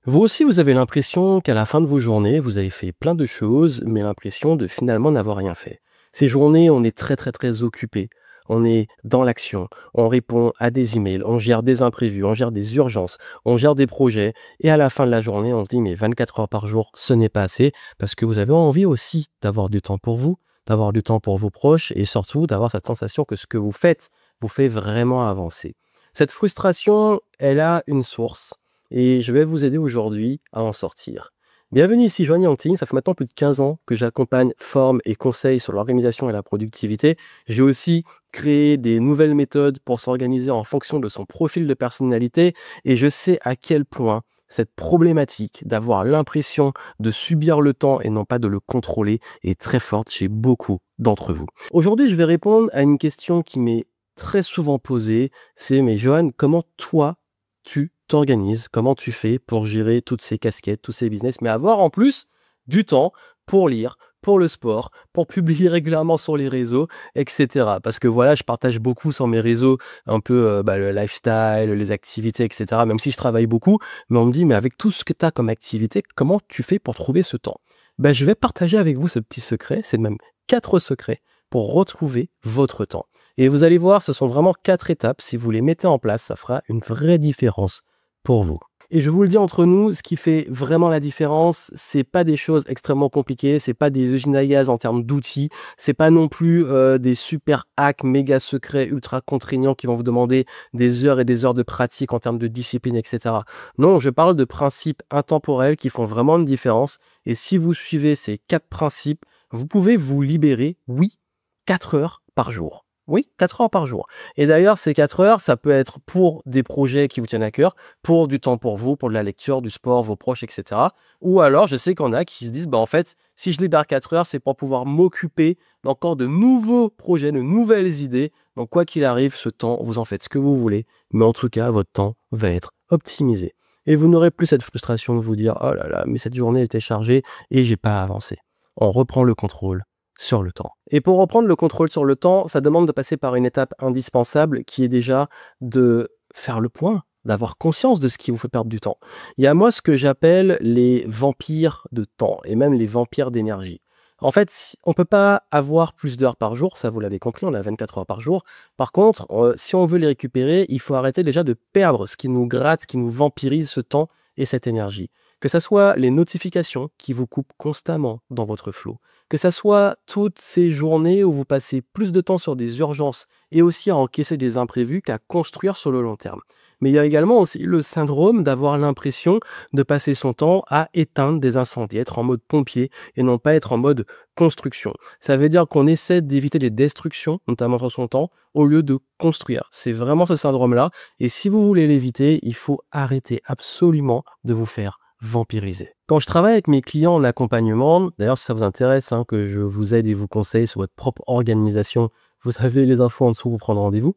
Vous aussi, vous avez l'impression qu'à la fin de vos journées, vous avez fait plein de choses, mais l'impression de finalement n'avoir rien fait. Ces journées, on est très très très occupé. On est dans l'action, on répond à des emails, on gère des imprévus, on gère des urgences, on gère des projets. Et à la fin de la journée, on se dit, mais 24 heures par jour, ce n'est pas assez, parce que vous avez envie aussi d'avoir du temps pour vous, d'avoir du temps pour vos proches, et surtout d'avoir cette sensation que ce que vous faites vous fait vraiment avancer. Cette frustration, elle a une source et je vais vous aider aujourd'hui à en sortir. Bienvenue ici Joanny Hunting, ça fait maintenant plus de 15 ans que j'accompagne, forme et conseille sur l'organisation et la productivité. J'ai aussi créé des nouvelles méthodes pour s'organiser en fonction de son profil de personnalité et je sais à quel point cette problématique d'avoir l'impression de subir le temps et non pas de le contrôler est très forte chez beaucoup d'entre vous. Aujourd'hui, je vais répondre à une question qui m'est très souvent posée, c'est mais Johan, comment toi tu t'organises, comment tu fais pour gérer toutes ces casquettes, tous ces business, mais avoir en plus du temps pour lire, pour le sport, pour publier régulièrement sur les réseaux, etc. Parce que voilà, je partage beaucoup sur mes réseaux un peu le lifestyle, les activités, etc. Même si je travaille beaucoup, mais on me dit, mais avec tout ce que tu as comme activité, comment tu fais pour trouver ce temps? Je vais partager avec vous ce petit secret, c'est même 4 secrets pour retrouver votre temps. Et vous allez voir, ce sont vraiment 4 étapes. Si vous les mettez en place, ça fera une vraie différence pour vous. Et je vous le dis entre nous, ce qui fait vraiment la différence, c'est pas des choses extrêmement compliquées, c'est pas des usines à gaz en termes d'outils, c'est pas non plus des super hacks méga secrets, ultra contraignants qui vont vous demander des heures et des heures de pratique en termes de discipline, etc. Non, je parle de principes intemporels qui font vraiment une différence. Et si vous suivez ces 4 principes, vous pouvez vous libérer, oui, 4 heures par jour. Oui, 4 heures par jour. Et d'ailleurs, ces 4 heures, ça peut être pour des projets qui vous tiennent à cœur, pour du temps pour vous, pour de la lecture, du sport, vos proches, etc. Ou alors, je sais qu'il y en a qui se disent, en fait, si je libère 4 heures, c'est pour pouvoir m'occuper d'encore de nouveaux projets, de nouvelles idées. Donc, quoi qu'il arrive, ce temps, vous en faites ce que vous voulez. Mais en tout cas, votre temps va être optimisé. Et vous n'aurez plus cette frustration de vous dire, oh là là, mais cette journée était chargée et j'ai pas avancé. On reprend le contrôle sur le temps. Et pour reprendre le contrôle sur le temps, ça demande de passer par une étape indispensable qui est déjà de faire le point, d'avoir conscience de ce qui vous fait perdre du temps. Il y a moi ce que j'appelle les vampires de temps et même les vampires d'énergie. En fait, on ne peut pas avoir plus d'heures par jour, ça vous l'avez compris, on a 24 heures par jour. Par contre, si on veut les récupérer, il faut arrêter déjà de perdre ce qui nous gratte, ce qui nous vampirise ce temps et cette énergie. Que ce soit les notifications qui vous coupent constamment dans votre flow, que ça soit toutes ces journées où vous passez plus de temps sur des urgences et aussi à encaisser des imprévus qu'à construire sur le long terme. Mais il y a également aussi le syndrome d'avoir l'impression de passer son temps à éteindre des incendies, être en mode pompier et non pas être en mode construction. Ça veut dire qu'on essaie d'éviter les destructions, notamment sur son temps, au lieu de construire. C'est vraiment ce syndrome-là. Et si vous voulez l'éviter, il faut arrêter absolument de vous faire vampiriser. Quand je travaille avec mes clients en accompagnement, d'ailleurs si ça vous intéresse que je vous aide et vous conseille sur votre propre organisation, vous avez les infos en dessous pour prendre rendez-vous.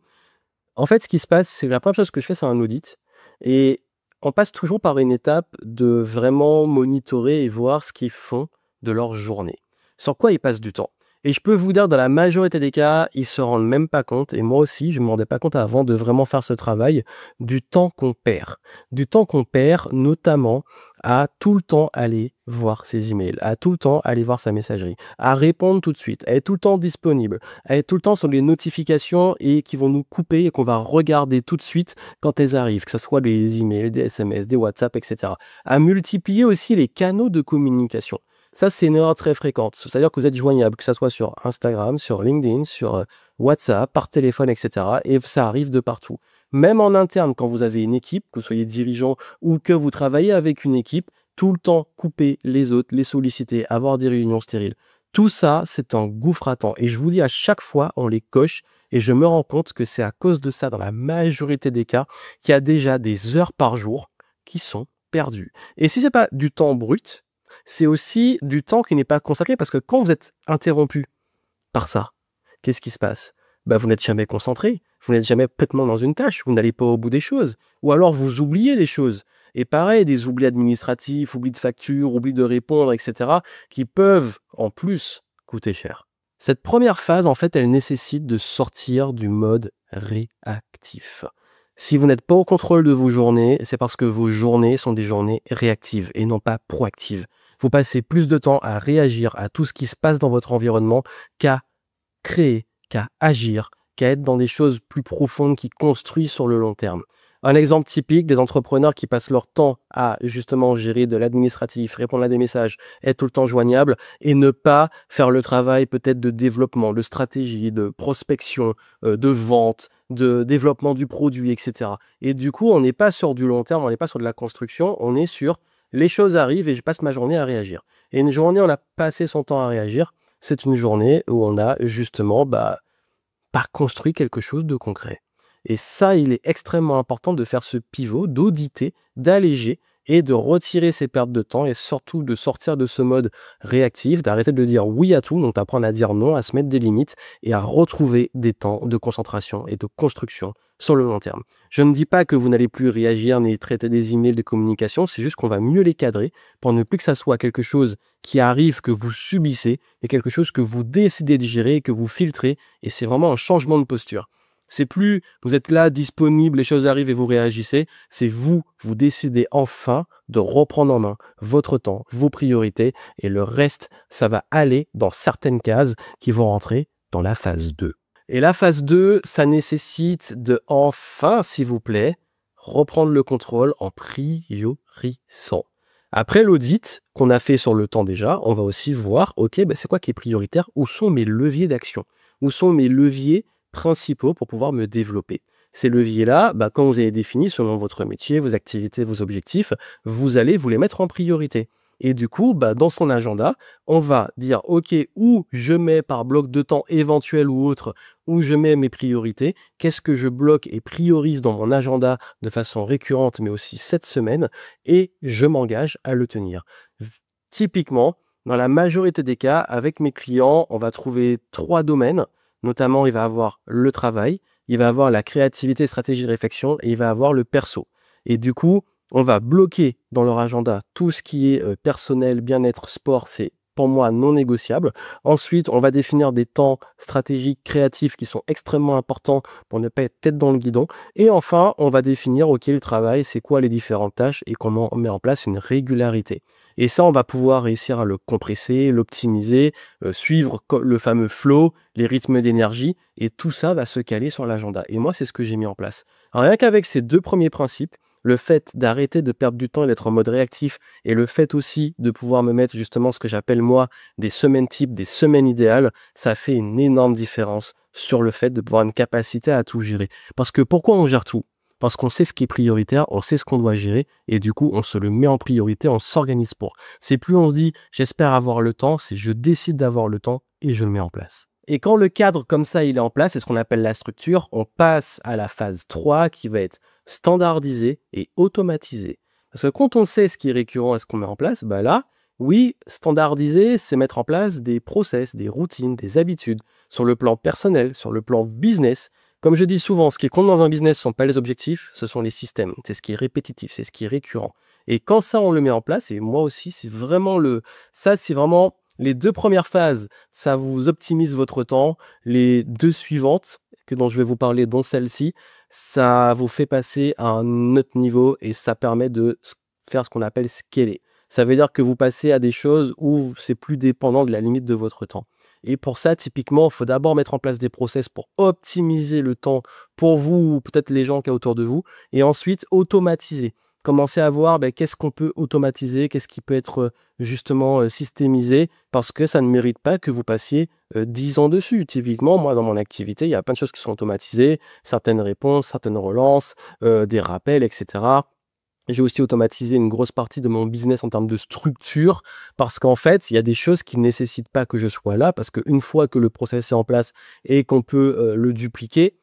En fait, ce qui se passe, c'est que la première chose que je fais, c'est un audit. Et on passe toujours par une étape de vraiment monitorer et voir ce qu'ils font de leur journée. Sur quoi ils passent du temps. Et je peux vous dire, dans la majorité des cas, ils se rendent même pas compte, et moi aussi, je ne me rendais pas compte avant de vraiment faire ce travail, du temps qu'on perd. Du temps qu'on perd, notamment, à tout le temps aller voir ses emails, à tout le temps aller voir sa messagerie, à répondre tout de suite, à être tout le temps disponible, à être tout le temps sur les notifications et qui vont nous couper et qu'on va regarder tout de suite quand elles arrivent, que ce soit des emails, des SMS, des WhatsApp, etc. À multiplier aussi les canaux de communication. Ça, c'est une erreur très fréquente. C'est-à-dire que vous êtes joignable, que ce soit sur Instagram, sur LinkedIn, sur WhatsApp, par téléphone, etc. Et ça arrive de partout. Même en interne, quand vous avez une équipe, que vous soyez dirigeant ou que vous travaillez avec une équipe, tout le temps couper les autres, les solliciter, avoir des réunions stériles. Tout ça, c'est un gouffre à temps. Et je vous dis, à chaque fois, on les coche. Et je me rends compte que c'est à cause de ça, dans la majorité des cas, qu'il y a déjà des heures par jour qui sont perdues. Et si ce n'est pas du temps brut, c'est aussi du temps qui n'est pas consacré. Parce que quand vous êtes interrompu par ça, qu'est-ce qui se passe? Vous n'êtes jamais concentré, vous n'êtes jamais pleinement dans une tâche, vous n'allez pas au bout des choses. Ou alors vous oubliez des choses. Et pareil, des oublis administratifs, oublis de factures, oublis de répondre, etc., qui peuvent, en plus, coûter cher. Cette première phase, en fait, elle nécessite de sortir du mode réactif. Si vous n'êtes pas au contrôle de vos journées, c'est parce que vos journées sont des journées réactives et non pas proactives. Vous passez plus de temps à réagir à tout ce qui se passe dans votre environnement qu'à créer, qu'à agir, qu'à être dans des choses plus profondes qui construisent sur le long terme. Un exemple typique des entrepreneurs qui passent leur temps à justement gérer de l'administratif, répondre à des messages, être tout le temps joignable et ne pas faire le travail peut-être de développement, de stratégie, de prospection, de vente, de développement du produit, etc. Et du coup, on n'est pas sur du long terme, on n'est pas sur de la construction, on est sur les choses arrivent et je passe ma journée à réagir. Et une journée, on a passé son temps à réagir, c'est une journée où on a justement pas construit quelque chose de concret. Et ça, il est extrêmement important de faire ce pivot, d'auditer, d'alléger et de retirer ces pertes de temps et surtout de sortir de ce mode réactif, d'arrêter de dire oui à tout, donc d'apprendre à dire non, à se mettre des limites et à retrouver des temps de concentration et de construction sur le long terme. Je ne dis pas que vous n'allez plus réagir ni traiter des emails de communication, c'est juste qu'on va mieux les cadrer pour ne plus que ça soit quelque chose qui arrive, que vous subissez, et quelque chose que vous décidez de gérer, que vous filtrez, et c'est vraiment un changement de posture. C'est plus vous êtes là, disponible, les choses arrivent et vous réagissez, c'est vous décidez enfin de reprendre en main votre temps, vos priorités, et le reste, ça va aller dans certaines cases qui vont rentrer dans la phase 2. Et la phase 2, ça nécessite de enfin, s'il vous plaît, reprendre le contrôle en priorisant. Après l'audit qu'on a fait sur le temps déjà, on va aussi voir, ok, c'est quoi qui est prioritaire, où sont mes leviers d'action, où sont mes leviers principaux pour pouvoir me développer. Ces leviers-là, quand vous avez défini selon votre métier, vos activités, vos objectifs, vous allez vous les mettre en priorité. Et du coup, dans son agenda, on va dire, OK, où je mets par bloc de temps éventuel ou autre, où je mets mes priorités, qu'est-ce que je bloque et priorise dans mon agenda de façon récurrente, mais aussi cette semaine, et je m'engage à le tenir. Typiquement, dans la majorité des cas, avec mes clients, on va trouver 3 domaines. Notamment, il va avoir le travail, il va avoir la créativité, stratégie, réflexion, et il va avoir le perso. Et du coup, on va bloquer dans leur agenda tout ce qui est personnel, bien-être, sport, c'est pour moi non négociable. Ensuite, on va définir des temps stratégiques, créatifs qui sont extrêmement importants pour ne pas être tête dans le guidon. Et enfin, on va définir, OK, le travail, c'est quoi les différentes tâches et comment on met en place une régularité. Et ça, on va pouvoir réussir à le compresser, l'optimiser, suivre le fameux flow, les rythmes d'énergie, et tout ça va se caler sur l'agenda. Et moi, c'est ce que j'ai mis en place. Alors, rien qu'avec ces 2 premiers principes, le fait d'arrêter de perdre du temps et d'être en mode réactif, et le fait aussi de pouvoir me mettre justement ce que j'appelle moi des semaines types, des semaines idéales, ça fait une énorme différence sur le fait de pouvoir une capacité à tout gérer. Parce que pourquoi on gère tout ? Parce qu'on sait ce qui est prioritaire, on sait ce qu'on doit gérer, et du coup, on se le met en priorité, on s'organise pour. C'est plus on se dit, j'espère avoir le temps, c'est je décide d'avoir le temps et je le mets en place. Et quand le cadre comme ça, il est en place, c'est ce qu'on appelle la structure, on passe à la phase 3 qui va être standardisé et automatisé. Parce que quand on sait ce qui est récurrent et ce qu'on met en place, là, oui, standardiser, c'est mettre en place des process, des routines, des habitudes, sur le plan personnel, sur le plan business. Comme je dis souvent, ce qui compte dans un business, ce ne sont pas les objectifs, ce sont les systèmes. C'est ce qui est répétitif, c'est ce qui est récurrent. Et quand ça, on le met en place, et moi aussi, c'est vraiment les 2 premières phases, ça vous optimise votre temps. Les 2 suivantes, dont je vais vous parler, dont celle-ci, ça vous fait passer à un autre niveau et ça permet de faire ce qu'on appelle scaler. Ça veut dire que vous passez à des choses où c'est plus dépendant de la limite de votre temps. Et pour ça, typiquement, il faut d'abord mettre en place des process pour optimiser le temps pour vous ou peut-être les gens qui sont autour de vous. Et ensuite, automatiser. Commencer à voir qu'est-ce qu'on peut automatiser, qu'est-ce qui peut être justement systémisé, parce que ça ne mérite pas que vous passiez 10 ans dessus. Typiquement, moi, dans mon activité, il y a plein de choses qui sont automatisées, certaines réponses, certaines relances, des rappels, etc. J'ai aussi automatisé une grosse partie de mon business en termes de structure parce qu'en fait, il y a des choses qui ne nécessitent pas que je sois là parce qu'une fois que le process est en place et qu'on peut le dupliquer,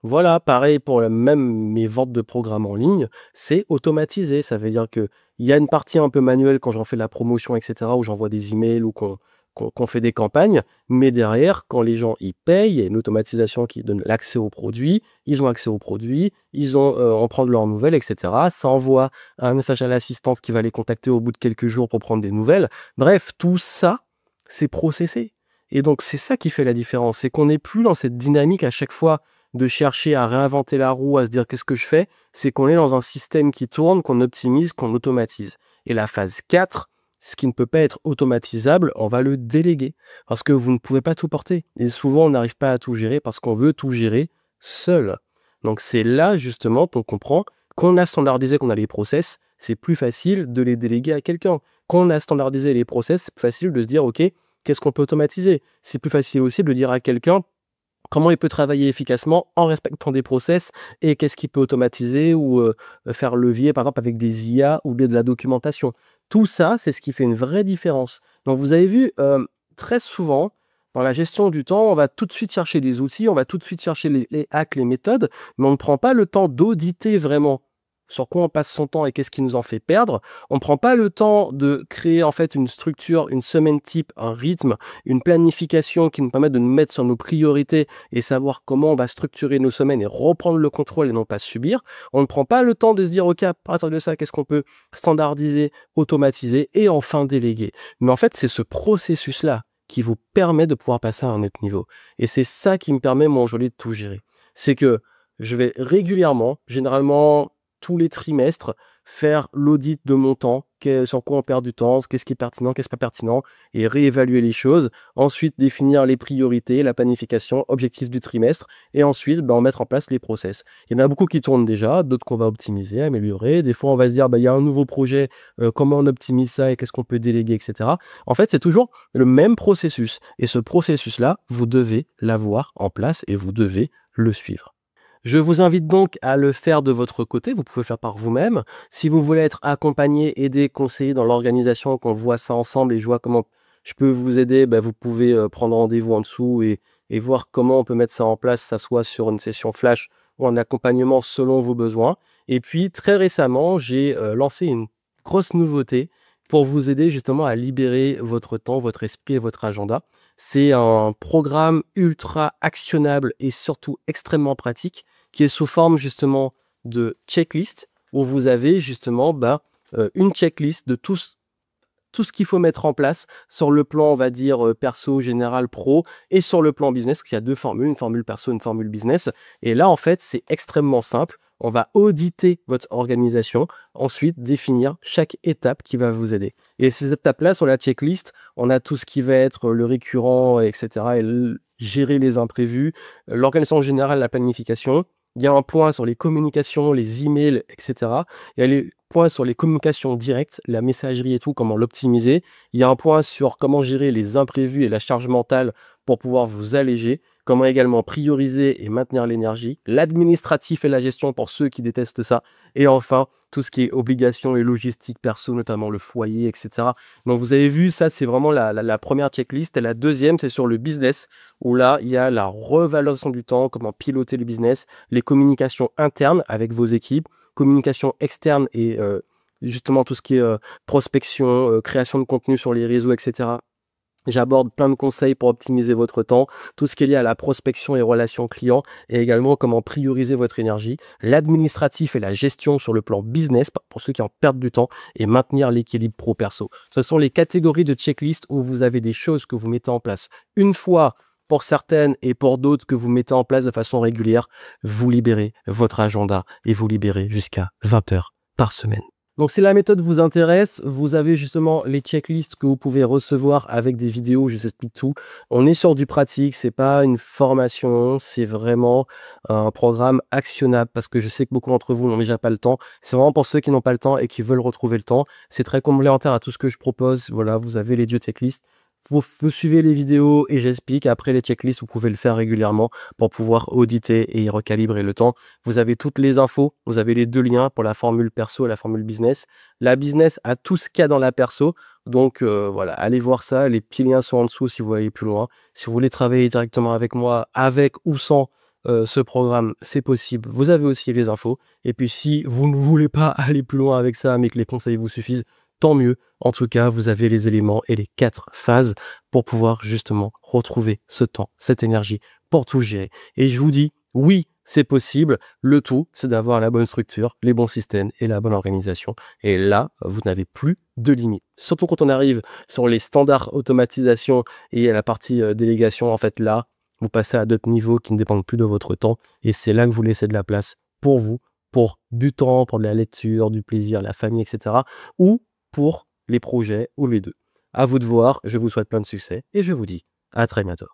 voilà, pareil pour même mes ventes de programmes en ligne, c'est automatisé. Ça veut dire qu'il y a une partie un peu manuelle quand j'en fais la promotion, etc., où j'envoie des emails ou qu'on fait des campagnes, mais derrière, quand les gens y payent, il y a une automatisation qui donne l'accès aux produits, ils ont accès aux produits, ils ont en prendre leurs nouvelles, etc. Ça envoie un message à l'assistante qui va les contacter au bout de quelques jours pour prendre des nouvelles. Bref, tout ça, c'est processé. Et donc, c'est ça qui fait la différence, c'est qu'on n'est plus dans cette dynamique à chaque fois. de chercher à réinventer la roue, à se dire qu'est-ce que je fais, c'est qu'on est dans un système qui tourne, qu'on optimise, qu'on automatise. Et la phase 4, ce qui ne peut pas être automatisable, on va le déléguer parce que vous ne pouvez pas tout porter. Et souvent, on n'arrive pas à tout gérer parce qu'on veut tout gérer seul. Donc c'est là justement qu'on comprend qu'on a standardisé, qu'on a les process, c'est plus facile de les déléguer à quelqu'un. Quand on a standardisé les process, c'est plus facile de se dire, OK, qu'est-ce qu'on peut automatiser? C'est plus facile aussi de dire à quelqu'un comment il peut travailler efficacement en respectant des process et qu'est-ce qu'il peut automatiser ou faire levier, par exemple, avec des IA ou de la documentation. Tout ça, c'est ce qui fait une vraie différence. Donc, vous avez vu, très souvent, dans la gestion du temps, on va tout de suite chercher des outils, on va tout de suite chercher les hacks, les méthodes, mais on ne prend pas le temps d'auditer vraiment sur quoi on passe son temps et qu'est-ce qui nous en fait perdre. On ne prend pas le temps de créer en fait une structure, une semaine type, un rythme, une planification qui nous permet de nous mettre sur nos priorités et savoir comment on va structurer nos semaines et reprendre le contrôle et non pas subir. On ne prend pas le temps de se dire, OK, à partir de ça, qu'est-ce qu'on peut standardiser, automatiser et enfin déléguer. Mais en fait, c'est ce processus-là qui vous permet de pouvoir passer à un autre niveau. Et c'est ça qui me permet, moi, aujourd'hui, de tout gérer. C'est que je vais régulièrement, généralement tous les trimestres, faire l'audit de mon temps, sur quoi on perd du temps, qu'est-ce qui est pertinent, qu'est-ce qui n'est pas pertinent, et réévaluer les choses. Ensuite, définir les priorités, la planification, objectif du trimestre, et ensuite, mettre en place les process. Il y en a beaucoup qui tournent déjà, d'autres qu'on va optimiser, améliorer. Des fois, on va se dire, il y a un nouveau projet, comment on optimise ça et qu'est-ce qu'on peut déléguer, etc. En fait, c'est toujours le même processus. Et ce processus-là, vous devez l'avoir en place et vous devez le suivre. Je vous invite donc à le faire de votre côté, vous pouvez faire par vous-même. Si vous voulez être accompagné, aidé, conseillé dans l'organisation, qu'on voit ça ensemble et je vois comment je peux vous aider, vous pouvez prendre rendez-vous en dessous et voir comment on peut mettre ça en place, ça soit sur une session flash ou un accompagnement selon vos besoins. Et puis très récemment, j'ai lancé une grosse nouveauté pour vous aider justement à libérer votre temps, votre esprit et votre agenda. C'est un programme ultra actionnable et surtout extrêmement pratique qui est sous forme justement de checklist où vous avez justement une checklist de tout ce qu'il faut mettre en place sur le plan, on va dire, perso, général, pro et sur le plan business, parce qu'il y a deux formules, une formule perso, une formule business. Et là, en fait, c'est extrêmement simple. On va auditer votre organisation, ensuite définir chaque étape qui va vous aider. Et ces étapes-là, sur la checklist, on a tout ce qui va être le récurrent, etc. et gérer les imprévus, l'organisation générale, la planification. Il y a un point sur les communications, les emails, etc. Il y a les points sur les communications directes, la messagerie et tout, comment l'optimiser. Il y a un point sur comment gérer les imprévus et la charge mentale pour pouvoir vous alléger. Comment également prioriser et maintenir l'énergie. L'administratif et la gestion pour ceux qui détestent ça. Et enfin, tout ce qui est obligations et logistique perso, notamment le foyer, etc. Donc vous avez vu, ça c'est vraiment la première checklist. Et la deuxième, c'est sur le business, où là, il y a la revalorisation du temps, comment piloter le business, les communications internes avec vos équipes, communication externe et justement tout ce qui est prospection, création de contenu sur les réseaux, etc. J'aborde plein de conseils pour optimiser votre temps, tout ce qui est lié à la prospection et relations clients, et également comment prioriser votre énergie, l'administratif et la gestion sur le plan business, pour ceux qui en perdent du temps, et maintenir l'équilibre pro-perso. Ce sont les catégories de checklist où vous avez des choses que vous mettez en place une fois pour certaines et pour d'autres que vous mettez en place de façon régulière. Vous libérez votre agenda et vous libérez jusqu'à 20 heures par semaine. Donc si la méthode vous intéresse, vous avez justement les checklists que vous pouvez recevoir avec des vidéos, je vous explique tout. On est sur du pratique, c'est pas une formation, c'est vraiment un programme actionnable parce que je sais que beaucoup d'entre vous n'ont déjà pas le temps. C'est vraiment pour ceux qui n'ont pas le temps et qui veulent retrouver le temps. C'est très complémentaire à tout ce que je propose. Voilà, vous avez les deux checklists. Vous suivez les vidéos et j'explique. Après les checklists, vous pouvez le faire régulièrement pour pouvoir auditer et recalibrer le temps. Vous avez toutes les infos. Vous avez les deux liens pour la formule perso et la formule business. La business a tout ce qu'il y a dans la perso. Donc voilà, allez voir ça. Les petits liens sont en dessous si vous voulez aller plus loin. Si vous voulez travailler directement avec moi, avec ou sans ce programme, c'est possible. Vous avez aussi les infos. Et puis si vous ne voulez pas aller plus loin avec ça, mais que les conseils vous suffisent, tant mieux. En tout cas, vous avez les éléments et les 4 phases pour pouvoir justement retrouver ce temps, cette énergie pour tout gérer. Et je vous dis, oui, c'est possible. Le tout, c'est d'avoir la bonne structure, les bons systèmes et la bonne organisation. Et là, vous n'avez plus de limites. Surtout quand on arrive sur les standards automatisation et à la partie délégation, en fait, là, vous passez à d'autres niveaux qui ne dépendent plus de votre temps et c'est là que vous laissez de la place pour vous, pour du temps, pour de la lecture, du plaisir, la famille, et cetera ou pour les projets ou les 2. À vous de voir, je vous souhaite plein de succès et je vous dis à très bientôt.